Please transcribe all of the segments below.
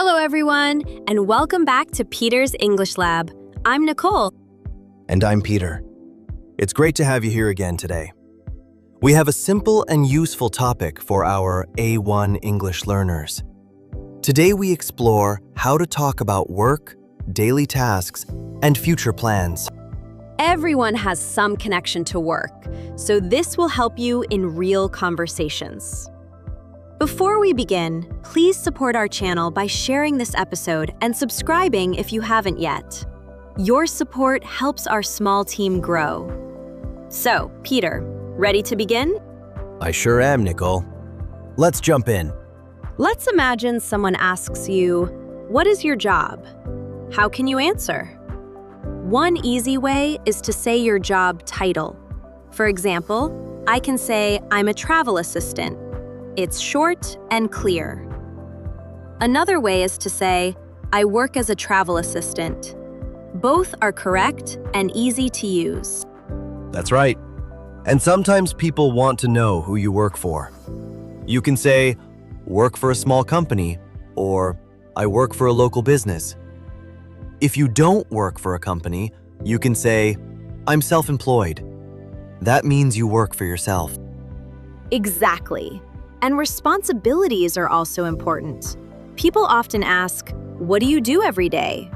Hello, everyone, and welcome back to Peter's English Lab. I'm Nicole. And I'm Peter. It's great to have you here again today. We have a simple and useful topic for our A1 English learners. Today we explore how to talk about work, daily tasks, and future plans. Everyone has some connection to work, so this will help you in real conversations. Before we begin, please support our channel by sharing this episode and subscribing if you haven't yet. Your support helps our small team grow. So, Peter, ready to begin? I sure am, Nicole. Let's jump in. Let's imagine someone asks you, "What is your job?" How can you answer? One easy way is to say your job title. For example, I can say, "I'm a travel assistant." It's short and clear. Another way is to say, "I work as a travel assistant." Both are correct and easy to use. That's right. And sometimes people want to know who you work for. You can say, "Work for a small company," or "I work for a local business." If you don't work for a company, you can say, "I'm self-employed." That means you work for yourself. Exactly. And responsibilities are also important. People often ask, "What do you do every day?"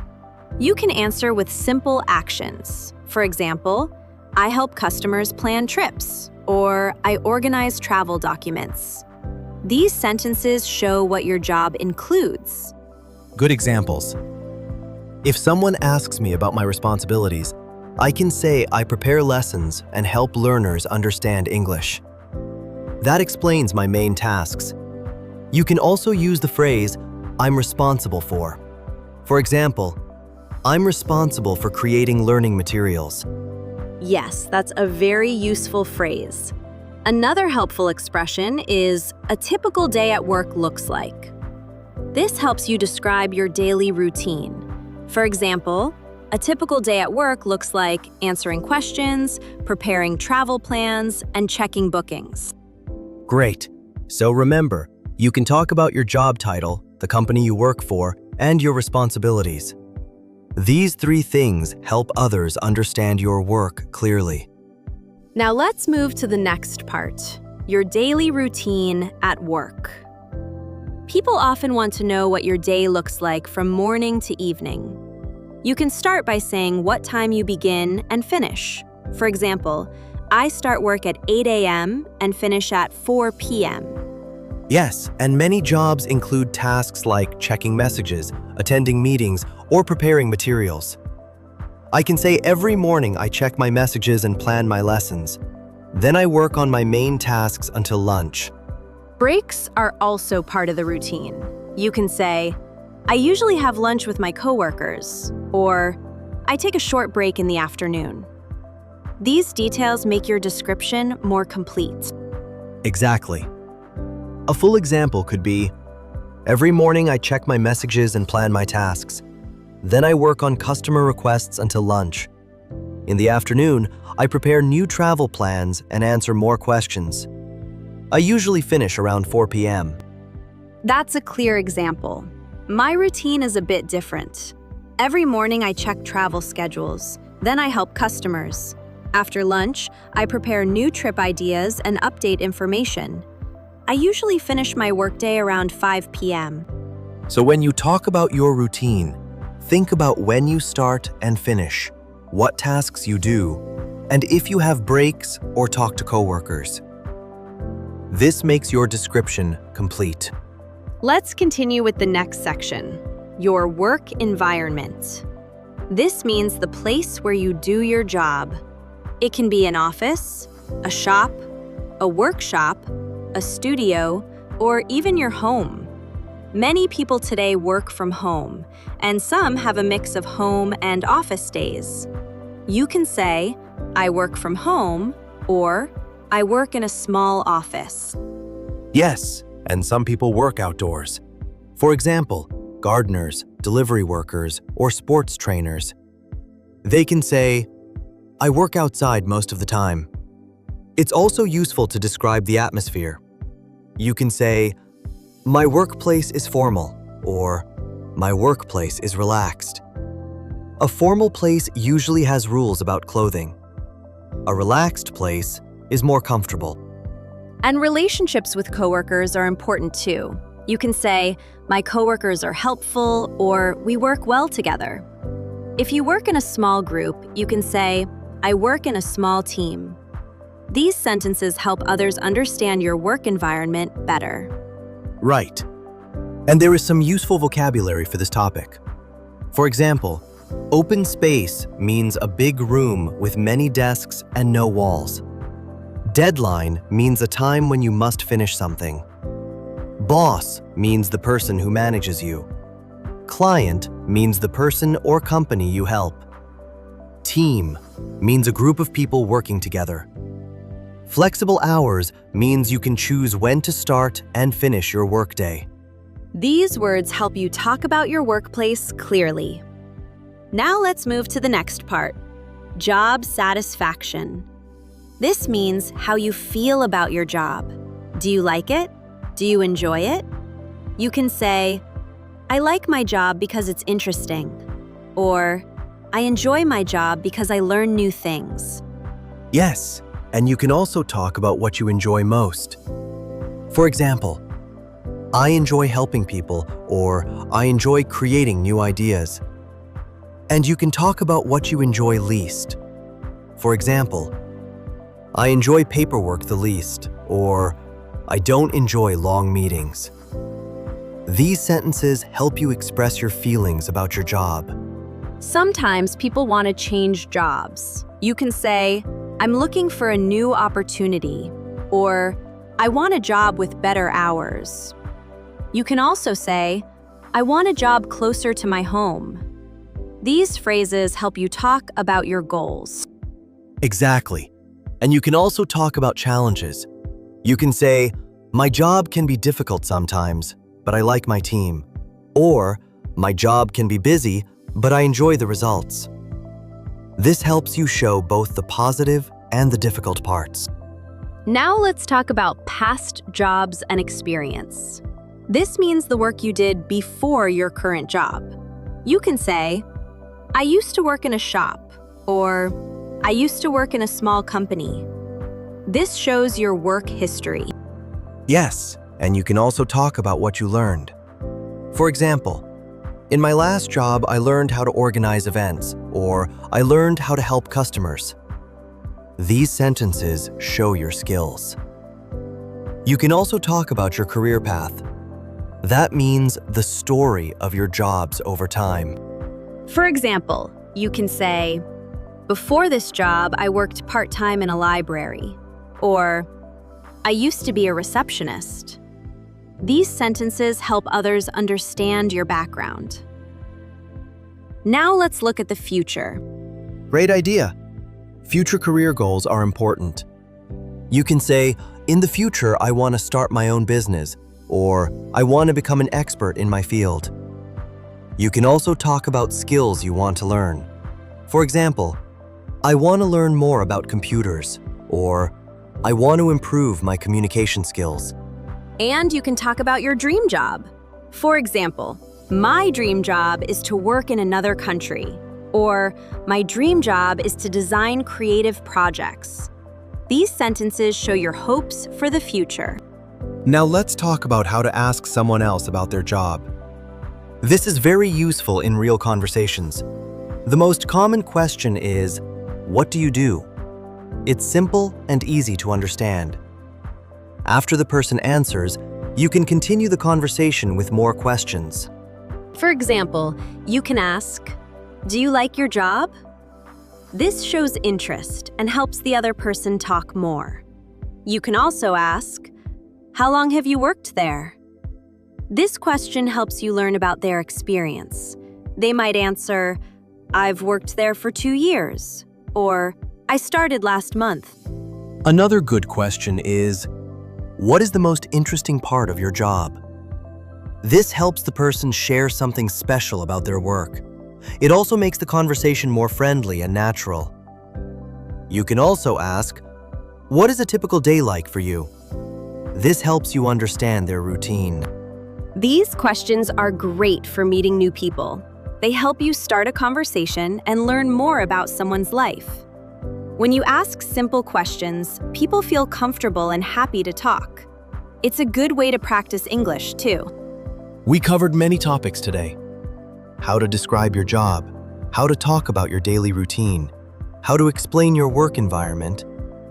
You can answer with simple actions. For example, "I help customers plan trips," or "I organize travel documents." These sentences show what your job includes. Good examples. If someone asks me about my responsibilities, I can say I prepare lessons and help learners understand English. That explains my main tasks. You can also use the phrase, "I'm responsible for." For example, "I'm responsible for creating learning materials." Yes, that's a very useful phrase. Another helpful expression is, "A typical day at work looks like." This helps you describe your daily routine. For example, a typical day at work looks like answering questions, preparing travel plans, and checking bookings. Great. So remember, you can talk about your job title, the company you work for, and your responsibilities. These three things help others understand your work clearly. Now let's move to the next part, your daily routine at work. People often want to know what your day looks like from morning to evening. You can start by saying what time you begin and finish. For example, I start work at 8 a.m. and finish at 4 p.m. Yes, and many jobs include tasks like checking messages, attending meetings, or preparing materials. I can say every morning I check my messages and plan my lessons. Then I work on my main tasks until lunch. Breaks are also part of the routine. You can say, "I usually have lunch with my coworkers," or "I take a short break in the afternoon." These details make your description more complete. Exactly. A full example could be, "Every morning I check my messages and plan my tasks. Then I work on customer requests until lunch. In the afternoon, I prepare new travel plans and answer more questions. I usually finish around 4 p.m. That's a clear example. My routine is a bit different. Every morning I check travel schedules. Then I help customers. After lunch, I prepare new trip ideas and update information. I usually finish my workday around 5 p.m. So when you talk about your routine, think about when you start and finish, what tasks you do, and if you have breaks or talk to coworkers. This makes your description complete. Let's continue with the next section, your work environment. This means the place where you do your job. It can be an office, a shop, a workshop, a studio, or even your home. Many people today work from home, and some have a mix of home and office days. You can say, "I work from home," or "I work in a small office." Yes, and some people work outdoors. For example, gardeners, delivery workers, or sports trainers. They can say, "I work outside most of the time." It's also useful to describe the atmosphere. You can say, "My workplace is formal," or My workplace is relaxed. A formal place usually has rules about clothing. A relaxed place is more comfortable. And relationships with coworkers are important too. You can say, my coworkers are helpful, or we work well together. If you work in a small group, you can say, I work in a small team. These sentences help others understand your work environment better. Right. And there is some useful vocabulary for this topic. For example, open space means a big room with many desks and no walls. Deadline means a time when you must finish something. Boss means the person who manages you. Client means the person or company you help. Team means a group of people working together. Flexible hours means you can choose when to start and finish your workday. These words help you talk about your workplace clearly. Now let's move to the next part, job satisfaction. This means how you feel about your job. Do you like it? Do you enjoy it? You can say, I like my job because it's interesting, or I enjoy my job because I learn new things. Yes, and you can also talk about what you enjoy most. For example, I enjoy helping people, or I enjoy creating new ideas. And you can talk about what you enjoy least. For example, I enjoy paperwork the least, or I don't enjoy long meetings. These sentences help you express your feelings about your job. Sometimes people want to change jobs. You can say, I'm looking for a new opportunity, or I want a job with better hours. You can also say, I want a job closer to my home. These phrases help you talk about your goals. Exactly. And you can also talk about challenges. You can say, my job can be difficult sometimes, but I like my team. Or, my job can be busy, but I enjoy the results. This helps you show both the positive and the difficult parts. Now let's talk about past jobs and experience. This means the work you did before your current job. You can say, I used to work in a shop, or I used to work in a small company. This shows your work history. Yes, and you can also talk about what you learned. For example, in my last job, I learned how to organize events, or I learned how to help customers. These sentences show your skills. You can also talk about your career path. That means the story of your jobs over time. For example, you can say, before this job, I worked part-time in a library, or I used to be a receptionist. These sentences help others understand your background. Now let's look at the future. Great idea. Future career goals are important. You can say, in the future, I want to start my own business, or I want to become an expert in my field. You can also talk about skills you want to learn. For example, I want to learn more about computers, or I want to improve my communication skills. And you can talk about your dream job. For example, my dream job is to work in another country, or my dream job is to design creative projects. These sentences show your hopes for the future. Now let's talk about how to ask someone else about their job. This is very useful in real conversations. The most common question is, what do you do? It's simple and easy to understand. After the person answers, you can continue the conversation with more questions. For example, you can ask, do you like your job? This shows interest and helps the other person talk more. You can also ask, how long have you worked there? This question helps you learn about their experience. They might answer, I've worked there for 2 years, or I started last month. Another good question is, what is the most interesting part of your job? This helps the person share something special about their work. It also makes the conversation more friendly and natural. You can also ask, what is a typical day like for you? This helps you understand their routine. These questions are great for meeting new people. They help you start a conversation and learn more about someone's life. When you ask simple questions, people feel comfortable and happy to talk. It's a good way to practice English, too. We covered many topics today. How to describe your job, how to talk about your daily routine, how to explain your work environment,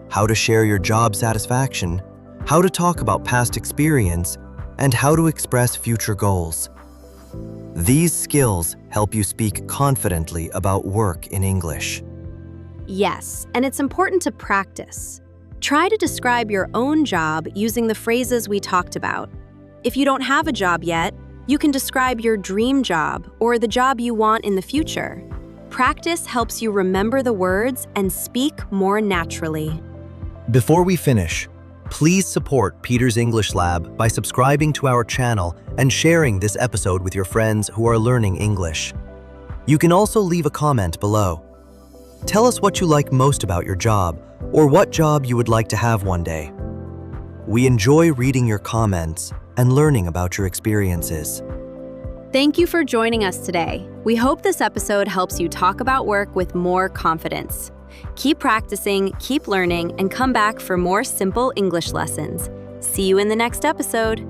how to share your job satisfaction, how to talk about past experience, and how to express future goals. These skills help you speak confidently about work in English. Yes, and it's important to practice. Try to describe your own job using the phrases we talked about. If you don't have a job yet, you can describe your dream job or the job you want in the future. Practice helps you remember the words and speak more naturally. Before we finish, please support Peter's English Lab by subscribing to our channel and sharing this episode with your friends who are learning English. You can also leave a comment below. Tell us what you like most about your job or what job you would like to have one day. We enjoy reading your comments and learning about your experiences. Thank you for joining us today. We hope this episode helps you talk about work with more confidence. Keep practicing, keep learning, and come back for more simple English lessons. See you in the next episode.